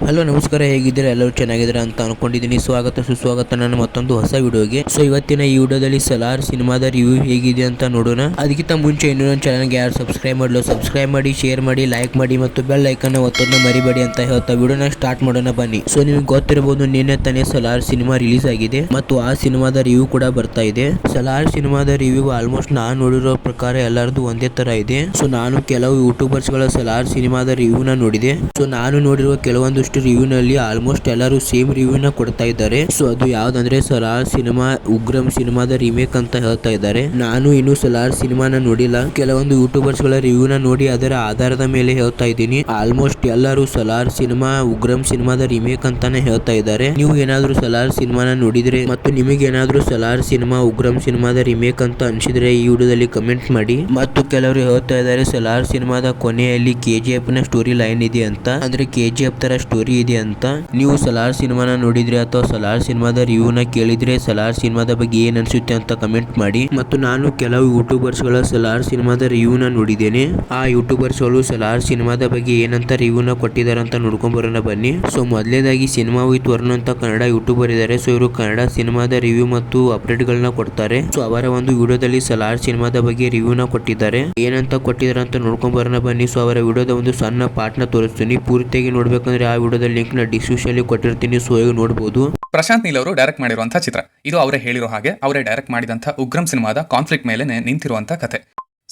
Hello ನಮಸ್ಕಾರ, ಹೇಗಿದ್ದೀರಾ? ಎಲ್ಲರೂ ಚೆನ್ನಾಗಿದ್ದೀರಾ ಅಂತ ಅನ್ಕೊಂಡಿದ್ದೀನಿ. ಸ್ವಾಗತ ಸುಸ್ವಾಗತ ನನ್ನ ಮತ್ತೊಂದು ಹೊಸ ವಿಡಿಯೋಗೆ. ಸೊ ಇವತ್ತಿನ ಈ ವಿಡಿಯೋದಲ್ಲಿ ಸಲಾರ್ ಸಿನಿಮಾದ ರಿವ್ಯೂ ಹೇಗಿದೆ ಅಂತ ನೋಡೋಣ. ಅದಕ್ಕಿಂತ ಮುಂಚೆ ಇನ್ನೂ ನನ್ನ ಚಾನಲ್ಗೆ ಯಾರು ಸಬ್ಸ್ಕ್ರೈಬ್ ಮಾಡಿ, ಶೇರ್ ಮಾಡಿ, ಲೈಕ್ ಮಾಡಿ ಮತ್ತು ಬೆಲ್ ಐಕನ್ ಒತ್ತೋದನ್ನ ಮರಿಬೇಡಿ ಅಂತ ಹೇಳ್ತಾ ವಿಡಿಯೋನ ಸ್ಟಾರ್ಟ್ ಮಾಡೋಣ ಬನ್ನಿ. ಸೊ ನಿಮ್ಗೆ ಗೊತ್ತಿರಬಹುದು, ನಿನ್ನೆ ತಾನೇ ಸಲಾರ್ ಸಿನಿಮಾ ರಿಲೀಸ್ ಆಗಿದೆ ಮತ್ತು ಆ ಸಿನಿಮಾದ ರಿವ್ಯೂ ಕೂಡ ಬರ್ತಾ ಇದೆ. ಸಲಾರ್ ಸಿನಿಮಾದ ರಿವ್ಯೂ ಆಲ್ಮೋಸ್ಟ್ ನಾನು ನೋಡಿರೋ ಪ್ರಕಾರ ಎಲ್ಲರದು ಒಂದೇ ತರ ಇದೆ. ಸೊ ನಾನು ಕೆಲವು ಯೂಟ್ಯೂಬರ್ಸ್ ಗಳ ಸಲಾರ್ ಸಿನಿಮಾದ ರಿವ್ಯೂನ ನೋಡಿದೆ. ಸೊ ನಾನು ನೋಡಿರುವ ಕೆಲವೊಂದಷ್ಟು ರಿವ್ಯೂ ನಲ್ಲಿ ಆಲ್ಮೋಸ್ಟ್ ಎಲ್ಲರೂ ಸೇಮ್ ರಿವ್ಯೂನ ಕೊಡ್ತಾ ಇದ್ದಾರೆ. ಸೊ ಅದು ಯಾವ್ದಂದ್ರೆ ಸಲಾರ್ ಸಿನಿಮಾ ಉಗ್ರಂ ಸಿನಿಮಾದ ರೀಮೇಕ್ ಅಂತ ಹೇಳ್ತಾ ಇದ್ದಾರೆ. ನಾನು ಇನ್ನು ಸಲಾರ್ ಸಿನಿಮಾನ ನೋಡಿಲ್ಲ. ಕೆಲವೊಂದು ಯೂಟ್ಯೂಬರ್ಸ್ ಗಳ ರಿವ್ಯೂನ ನೋಡಿ ಅದರ ಆಧಾರದ ಮೇಲೆ ಹೇಳ್ತಾ ಇದ್ದೀನಿ. ಆಲ್ಮೋಸ್ಟ್ ಎಲ್ಲರೂ ಸಲಾರ್ ಸಿನಿಮಾ ಉಗ್ರಂ ಸಿನಿಮಾದ ರೀಮೇಕ್ ಅಂತಾನೆ ಹೇಳ್ತಾ ಇದ್ದಾರೆ. ನೀವು ಏನಾದ್ರೂ ಸಲಾರ್ ಸಿನಿಮಾನ ನೋಡಿದ್ರೆ ಮತ್ತು ನಿಮಗೆ ಏನಾದ್ರೂ ಸಲಾರ್ ಸಿನಿಮಾ ಉಗ್ರಂ ಸಿನಿಮಾದ ರೀಮೇಕ್ ಅಂತ ಅನ್ಸಿದ್ರೆ ಈ ವಿಡಿಯೋದಲ್ಲಿ ಕಮೆಂಟ್ ಮಾಡಿ. ಮತ್ತು ಕೆಲವರು ಹೇಳ್ತಾ ಇದ್ದಾರೆ ಸಲಾರ್ ಸಿನಿಮಾದ ಕೊನೆಯಲ್ಲಿ KGF ನ ಸ್ಟೋರಿ ಲೈನ್ ಇದೆ ಅಂತ, ಅಂದ್ರೆ KGF ತರ ಸ್ಟೋರಿ ಇದೆ ಅಂತ. ನೀವು ಸಲಾರ್ ಸಿನಿಮಾನ ನೋಡಿದ್ರೆ ಅಥವಾ ಸಲಾರ್ ಸಿನಿಮಾದ ರಿವ್ಯೂನ ಕೇಳಿದ್ರೆ ಸಲಾರ್ ಸಿನಿಮಾದ ಬಗ್ಗೆ ಏನ್ ಅನ್ಸುತ್ತೆ ಅಂತ ಕಮೆಂಟ್ ಮಾಡಿ. ಮತ್ತು ನಾನು ಕೆಲವು ಯೂಟ್ಯೂಬರ್ಸ್ ಗಳ ಸಲಾರ್ ಸಿನಿಮಾದ ರಿವ್ಯೂನ ನೋಡಿದ್ದೇನೆ. ಆ ಯೂಟ್ಯೂಬರ್ಸ್ ಗಳು ಸಲಾರ್ ಸಿನಿಮಾದ ಬಗ್ಗೆ ಏನಂತ ರಿವ್ಯೂನ ಕೊಟ್ಟಿದ್ದಾರೆ ಅಂತ ನೋಡ್ಕೊಂಡ್ ಬರೋಣ ಬನ್ನಿ. ಸೊ ಮೊದಲೇದಾಗಿ ಸಿನಿಮಾ ವಿತ್ ವರ್ಣ ಅಂತ ಕನ್ನಡ ಯೂಟ್ಯೂಬರ್ ಇದ್ದಾರೆ. ಸೊ ಇವರು ಕನ್ನಡ ಸಿನಿಮಾದ ರಿವ್ಯೂ ಮತ್ತು ಅಪ್ಡೇಟ್ ಗಳನ್ನ ಕೊಡ್ತಾರೆ. ಸೊ ಅವರ ಒಂದು ವಿಡಿಯೋದಲ್ಲಿ ಸಲಾರ್ ಸಿನಿಮಾದ ಬಗ್ಗೆ ರಿವ್ಯೂನ ಕೊಟ್ಟಿದ್ದಾರೆ. ಏನಂತ ಕೊಟ್ಟಿದ್ದಾರೆ ಅಂತ ನೋಡ್ಕೊಂಡ್ ಬರೋಣ ಬನ್ನಿ. ಸೊ ಅವರ ವಿಡಿಯೋದ ಒಂದು ಸಣ್ಣ ಪಾರ್ಟ್ ನ ತೋರಿಸ್ತೀನಿ. ಪೂರ್ತಿಯಾಗಿ ನೋಡ್ಬೇಕಂದ್ರೆ ಆ ವಿಡಿಯೋದ ಲಿಂಕ್ ನ ಡಿಸ್ಕ್ರಿಪ್ಷನ್ ಅಲ್ಲಿ ಕೊಟ್ಟಿರ್ತೀನಿ. ಸೊ ಈಗ ನೋಡಬಹುದು. ಪ್ರಶಾಂತ್ ನೀಲ್ ಅವರು ಡೈರೆಕ್ಟ್ ಮಾಡಿರುವಂತಹ ಚಿತ್ರ ಇದು. ಅವರೇ ಹೇಳಿರೋ ಹಾಗೆ ಅವರೇ ಡೈರೆಕ್ಟ್ ಮಾಡಿದಂತಹ ಉಗ್ರಂ ಸಿನಿಮಾದ ಕಾನ್ಫ್ಲಿಕ್ಟ್ ಮೇಲೆ ನಿಂತಿರುವಂತಹ ಕಥೆ.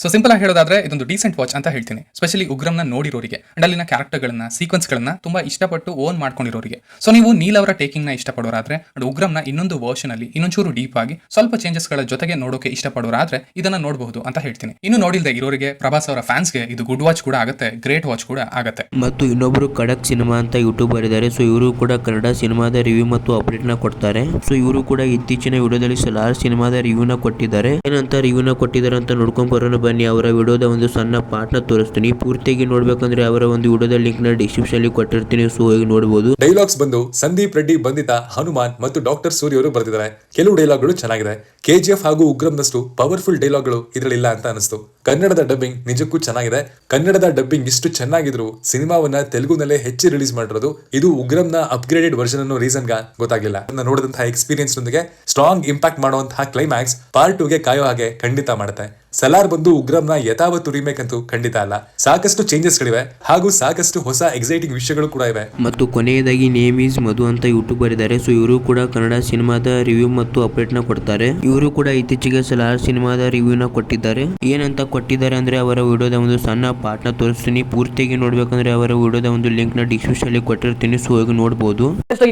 ಸೊ ಸಿಂಪಲ್ ಆಗಿ ಹೇಳೋದಾದ್ರೆ ಇದೊಂದು ಡೀಸೆಂಟ್ ವಾಚ್ ಅಂತ ಹೇಳ್ತೀನಿ. ಸ್ಪೆಷಲಿ ಉಗ್ರಂನ ನೋಡಿರೋರಿಗೆ ಅಂಡ್ ಅಲ್ಲಿನ ಕ್ಯಾರೆಕ್ಟರ್ಗಳನ್ನ ಸೀಕ್ವೆನ್ಸ್ಗಳನ್ನ ತುಂಬಾ ಇಷ್ಟಪಟ್ಟು ಓನ್ ಮಾಡ್ಕೊಂಡಿರೋರಿಗೆ. ಸೊ ನೀವು ನೀಲ್ ಅವರ ಟೇಕಿಂಗ್ ನ ಇಷ್ಟಪಡೋರಾದ್ರೆ ಅಂಡ್ ಉಗ್ರಂನ ಇನ್ನೊಂದು ವರ್ಷನ್ ಅಲ್ಲಿ ಇನ್ನೊಂಚೂರು ಡೀಪ್ ಆಗಿ ಸ್ವಲ್ಪ ಚೇಂಜಸ್ ಗಳ ಜೊತೆಗೆ ನೋಡೋಕೆ ಇಷ್ಟಪಡೋರಾದ್ರೆ ಇದನ್ನ ನೋಡಬಹುದು ಅಂತ ಹೇಳ್ತೀನಿ. ಇನ್ನು ನೋಡಿಲ್ದೆ ಇರೋರಿಗೆ, ಪ್ರಭಾಸ್ ಅವರ ಫ್ಯಾನ್ಸ್ಗೆ ಇದು ಗುಡ್ ವಾಚ್ ಕೂಡ ಆಗುತ್ತೆ, ಗ್ರೇಟ್ ವಾಚ್ ಕೂಡ ಆಗುತ್ತೆ. ಮತ್ತು ಇನ್ನೊಬ್ರು ಖಡಕ್ ಸಿನಿಮಾ ಅಂತ ಯೂಟ್ಯೂಬರ್ ಇದ್ದಾರೆ. ಸೊ ಇವರು ಕೂಡ ಕನ್ನಡ ಸಿನಿಮಾದ ರಿವ್ಯೂ ಮತ್ತು ಅಪ್ಡೇಟ್ ನ ಕೊಡ್ತಾರೆ. ಸೊ ಇವರು ಕೂಡ ಇತ್ತೀಚಿನ ವಿಡಿಯೋದಲ್ಲಿ ಸಲಾರ್ ಸಿನಿಮಾದ ರಿವ್ಯೂನ ಕೊಟ್ಟಿದ್ದಾರೆ. ಏನಂತ ರಿವ್ಯೂನ ಕೊಟ್ಟಿದ್ದಾರೆ ಅಂತ ನೋಡ್ಕೊಂಡ್ ಬರೋಣ ಬನ್ನಿ. ಅವರ ವಿಡಿಯೋದ ಒಂದು ಸಣ್ಣ ಪಾರ್ಟ್ ನ ತೋರಿಸ್ತೀನಿ. ಪೂರ್ತಿಯಾಗಿ ನೋಡ್ಬೇಕಂದ್ರೆ ಅವರ ಒಂದು ವಿಡಿಯೋದ ಲಿಂಕ್ ನ ಡಿಸ್ಕ್ರಿಪ್ಷನ್ ಅಲ್ಲಿ ಕೊಟ್ಟಿರ್ತೀನಿ. ಸೊ ಈಗ ನೋಡಬಹುದು. ಡೈಲಾಗ್ಸ್ ಬಂದು ಸಂದೀಪ್ ರೆಡ್ಡಿ, ಬಂದಿತ, ಹನುಮಾನ್ ಮತ್ತು ಡಾಕ್ಟರ್ ಸೂರ್ಯ ಅವರು ಬರೆದಿದ್ದಾರೆ. ಕೆಲವು ಡೈಲಾಗ್ಗಳು ಚೆನ್ನಾಗಿದೆ. KGF ಹಾಗೂ ಉಗ್ರಂನಷ್ಟು ಪವರ್ಫುಲ್ ಡೈಲಾಗ್ಗಳು ಇದರಲ್ಲಿ ಇಲ್ಲ ಅಂತ ಅನಿಸ್ತು. ಕನ್ನಡದ ಡಬ್ಬಿಂಗ್ ನಿಜಕ್ಕೂ ಚೆನ್ನಾಗಿದೆ. ಕನ್ನಡದ ಡಬ್ಬಿಂಗ್ ಇಷ್ಟು ಚೆನ್ನಾಗಿದ್ರು ಸಿನಿಮಾವನ್ನ ತೆಲುಗುನಲ್ಲೇ ಹೆಚ್ಚು ರಿಲೀಸ್ ಮಾಡಿರೋದು ಇದು ಉಗ್ರಂನ ಅಪ್ಗ್ರೇಡೆಡ್ ವರ್ಷನ್ ಅನ್ನೋ ರೀಸನ್ ಗೊತ್ತಾಗಿಲ್ಲ. ನೋಡಿದಂತಹ ಎಕ್ಸ್ಪೀರಿಯನ್ಸ್ ನೊಂದಿಗೆ ಸ್ಟ್ರಾಂಗ್ ಇಂಪ್ಯಾಕ್ಟ್ ಮಾಡುವಂತಹ ಕ್ಲೈಮ್ಯಾಕ್ಸ್ ಪಾರ್ಟ್ 2ಗೆ ಕಾಯೋ ಹಾಗೆ ಖಂಡಿತ ಮಾಡುತ್ತೆ. ಸಲಾರ್ ಬಂದು ಉಗ್ರಂನ ಯಥಾವತ್ತು ರೀಮೇಕ್ ಅಂತೂ ಖಂಡಿತ ಅಲ್ಲ. ಸಾಕಷ್ಟು ಚೇಂಜಸ್ ಗಳಿವೆ ಹಾಗೂ ಸಾಕಷ್ಟು ಹೊಸ ಎಕ್ಸೈಟಿಂಗ್ ವಿಷಯಗಳು ಕೂಡ ಇವೆ. ಮತ್ತು ಕೊನೆಯದಾಗಿ ನೇಮ್ ಈಸ್ ಮಧು ಅಂತ ಯೂಟ್ಯೂಬರ್ ಇದ್ದಾರೆ. ಸೊ ಇವರು ಕೂಡ ಕನ್ನಡ ಸಿನಿಮಾದ ರಿವ್ಯೂ ಮತ್ತು ಅಪ್ಡೇಟ್ ನ ಕೊಡ್ತಾರೆ. ಇವರು ಕೂಡ ಇತ್ತೀಚೆಗೆ ಸಲಾರ್ ಸಿನಿಮಾದ ರಿವ್ಯೂನ ಕೊಟ್ಟಿದ್ದಾರೆ. ಏನಂತ ಕೊಟ್ಟಿದ್ದಾರೆ ಅಂದ್ರೆ ಅವರ ವಿಡಿಯೋದ ಒಂದು ಸಣ್ಣ ಪಾರ್ಟ್ ನ ತೋರಿಸ್ತೀನಿ. ಪೂರ್ತಿಯಾಗಿ ನೋಡ್ಬೇಕಂದ್ರೆ ಅವರ ವಿಡಿಯೋದ ಒಂದು ಲಿಂಕ್ ನ ಡಿಸ್ಕ್ರಿಪ್ಷನ್ ಅಲ್ಲಿ ಕೊಟ್ಟಿರ್ತೀನಿ. ಸೊ ಈಗ ನೋಡಬಹುದು.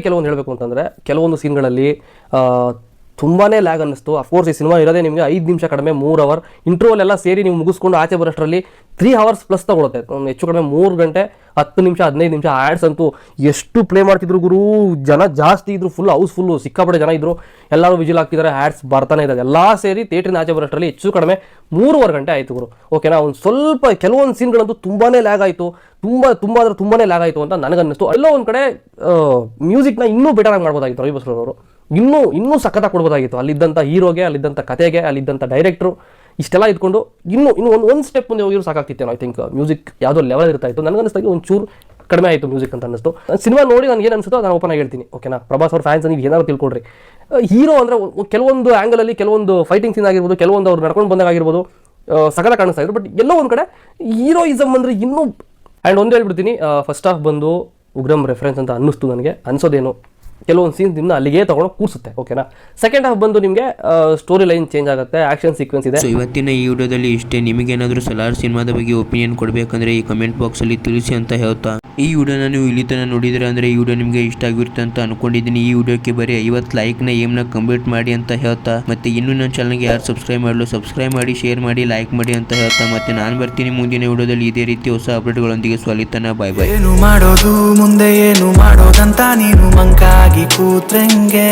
ಕೆಲವೊಂದು ಹೇಳ್ಬೇಕು ಅಂತಂದ್ರೆ ಕೆಲವೊಂದು ಸೀನ್ಗಳಲ್ಲಿ ತುಂಬಾನೇ ಲ್ಯಾಗ್ ಅನ್ನಿಸ್ತು. ಅಫ್ಕೋರ್ಸ್ ಈ ಸಿನಿಮಾ ಇರೋದೇ ನಿಮಗೆ 5 ನಿಮಿಷ ಕಡಿಮೆ, 3 ಅವರ್. ಇಂಟರ್ವಲ್ ಎಲ್ಲ ಸೇರಿ ನೀವು ಮುಗಿಸ್ಕೊಂಡು ಆಚೆ ಬರೋಷ್ಟರಲ್ಲಿ 3 ಅವರ್ಸ್ ಪ್ಲಸ್ ತಗೊಳುತ್ತೆ. ಹೆಚ್ಚು ಕಡಿಮೆ 3 ಗಂಟೆ 10 ನಿಮಿಷ 15 ನಿಮಿಷ. ಆ್ಯಡ್ಸ್ ಅಂತೂ ಎಷ್ಟು ಪ್ಲೇ ಮಾಡ್ತಿದ್ರು ಗುರು. ಜನ ಜಾಸ್ತಿ ಇದ್ರು, ಫುಲ್ ಹೌಸ್ಫುಲ್ಲು, ಸಿಕ್ಕಾಪಟ್ಟೆ ಜನ ಇದ್ರು, ಎಲ್ಲರೂ ವಿಜಿಲ್ ಆಗ್ತಿದ್ದಾರೆ, ಆ್ಯಡ್ಸ್ ಬರ್ತಾನೆ ಇದ್ದಾರೆ. ಎಲ್ಲ ಸೇರಿ ಥಿಯೇಟ್ರಿನ ಆಚೆ ಬರೋಷ್ಟರಲ್ಲಿ ಹೆಚ್ಚು ಕಡಿಮೆ 3.5 ಗಂಟೆ ಆಯಿತು ಗುರು. ಓಕೆನಾ. ಒಂದು ಸ್ವಲ್ಪ ಕೆಲವೊಂದು ಸೀನ್ಗಳಂತೂ ತುಂಬಾನೇ ಲ್ಯಾಗ್ ಆಯಿತು. ತುಂಬಾನೇ ಲ್ಯಾಗ್ ಆಯಿತು ಅಂತ ನನಗನ್ನಿಸ್ತು. ಎಲ್ಲೋ ಒಂದು ಕಡೆ ಮ್ಯೂಸಿಕ್ನ ಇನ್ನೂ ಬೆಟರ್ ಆಗಿ ಮಾಡ್ಬೋದಾಗಿತ್ತು ರವಿ ಬಸ್ರೂರ್ ಅವರು. ಇನ್ನೂ ಸಖತ್ತಾಗಿ ಕೊಡ್ಬೋದಾಗಿತ್ತು. ಅಲ್ಲಿದ್ದಂಥ ಹೀರೋಗೆ, ಅಲ್ಲಿದ್ದಂಥ ಕತೆಗೆ, ಅಲ್ಲಿದ್ದಂಥ ಡೈರೆಕ್ಟ್ರು ಇಷ್ಟೆಲ್ಲ ಇದ್ಕೊಂಡು ಇನ್ನೂ ಒಂದು ಸ್ಟೆಪ್ ಮುಂದೆ ಹೋಗಿರೋ ಸಾಕಾಗ್ತಿತ್ತು. ಐ ಥಿಂಕ್ ಮ್ಯೂಸಿಕ್ ಯಾವುದೋ ಲೆವೆಲ್ ಇರ್ತಾ ಇತ್ತು. ನನಗನ್ನಿಸ್ತಾ ಒಂಚೂರು ಕಡಿಮೆ ಆಯಿತು ಮ್ಯೂಸಿಕ್ ಅಂತ ಅನ್ನಿಸ್ತು. ಸಿನಿಮಾ ನೋಡಿ ನನಗೆ ಏನು ಅನಿಸುತ್ತೋ ನಾನು ಓಪನ್ ಆಗಿ ಹೇಳ್ತೀನಿ. ಓಕೆನಾ. ಪ್ರಭಾಸ್ ಅವ್ರ ಫ್ಯಾನ್ಸ್ ನೀವು ಏನಾದ್ರು ತಿಳ್ಕೊಳ್ರಿ. ಹೀರೋ ಅಂದರೆ ಕೆಲವೊಂದು ಆ್ಯಂಗಲಲ್ಲಿ ಕೆಲವೊಂದು ಫೈಟಿಂಗ್ ಸೀನ್ ಆಗಿರ್ಬೋದು, ಕೆಲವೊಂದು ಅವ್ರು ನಡ್ಕೊಂಡು ಬಂದಾಗಿರ್ಬೋದು ಸಕಲ ಕಾಣಿಸ್ತಾ ಇದ್ರು. ಬಟ್ ಎಲ್ಲೋ ಒಂದು ಕಡೆ ಹೀರೋಯಿಸಮ್ ಅಂದರೆ ಇನ್ನೂ. ಆ್ಯಂಡ್ ಒಂದು ಹೇಳ್ಬಿಡ್ತೀನಿ, ಫಸ್ಟ್ ಹಾಫ್ ಬಂದು ಉಗ್ರಂ ರೆಫರೆನ್ಸ್ ಅಂತ ಅನ್ನಿಸ್ತು ನನಗೆ. ಅನ್ಸೋದೇನು ಕೆಲವೊಂದು ಸೀನ್ಸ್ ನಿಮ್ಮನ್ನ ಅಲ್ಲಿಗೆ ತಗೊಂಡು ಕೂರಿಸುತ್ತೆ. ಓಕೆನಾ. ಸೆಕೆಂಡ್ ಹಾಫ್ ಬಂದು ನಿಮಗೆ ಸ್ಟೋರಿ ಲೈನ್ ಚೇಂಜ್ ಆಗುತ್ತೆ, ಆಕ್ಷನ್ ಸೀಕ್ವೆನ್ಸ್ ಇದೆ. ಸೊ ಇವತ್ತಿನ ಈ ವಿಡಿಯೋದಲ್ಲಿ ಇಷ್ಟೇ. ನಿಮಗೇನಾದರೂ ಸಲಾರ್ ಸಿನಿಮಾದ ಬಗ್ಗೆ ಒಪಿನಿಯನ್ ಕೊಡಬೇಕಂದ್ರೆ ಈ ಕಮೆಂಟ್ ಬಾಕ್ಸ್ ಅಲ್ಲಿ ತಿಳಿಸಿ ಅಂತ ಹೇಳ್ತಾ ಈ ವಿಡಿಯೋನ ನೀವು ಇಲ್ಲಿ ತನಕ ನೋಡಿದ್ರೆ ಅಂದ್ರೆ ಈ ವಿಡಿಯೋ ನಿಮಗೆ ಇಷ್ಟ ಆಗಿರುತ್ತೆ ಅಂತ ಅನ್ಕೊಂಡಿದ್ದೀನಿ. ಈ ವಿಡಿಯೋಕ್ಕೆ ಬರೀ 50 ಲೈಕ್ನ ಏಮ್ನ ಕಂಪ್ಲೀಟ್ ಮಾಡಿ ಅಂತ ಹೇಳ್ತಾ, ಮತ್ತೆ ಇನ್ನೂ ನನ್ನ ಚಾನಲ್ಗೆ ಯಾರು ಸಬ್ಸ್ಕ್ರೈಬ್ ಮಾಡಿ, ಶೇರ್ ಮಾಡಿ, ಲೈಕ್ ಮಾಡಿ ಅಂತ ಹೇಳ್ತಾ, ಮತ್ತೆ ನಾನು ಬರ್ತೀನಿ ಮುಂದಿನ ವಿಡಿಯೋದಲ್ಲಿ ಇದೇ ರೀತಿ ಹೊಸ ಅಪ್ಡೇಟ್ಗಳೊಂದಿಗೆ. ಸೊ ಅಲ್ಲಿ ತನಕ ಬಾಯ್ ಬಾಯ್. ಏನು ಮಾಡೋದು ಮುಂದೆ ಏನು ಮಾಡೋದಂತ ನೀನು ಮಂಕಾಗಿ ಕೂತ್ರಂಗೆ.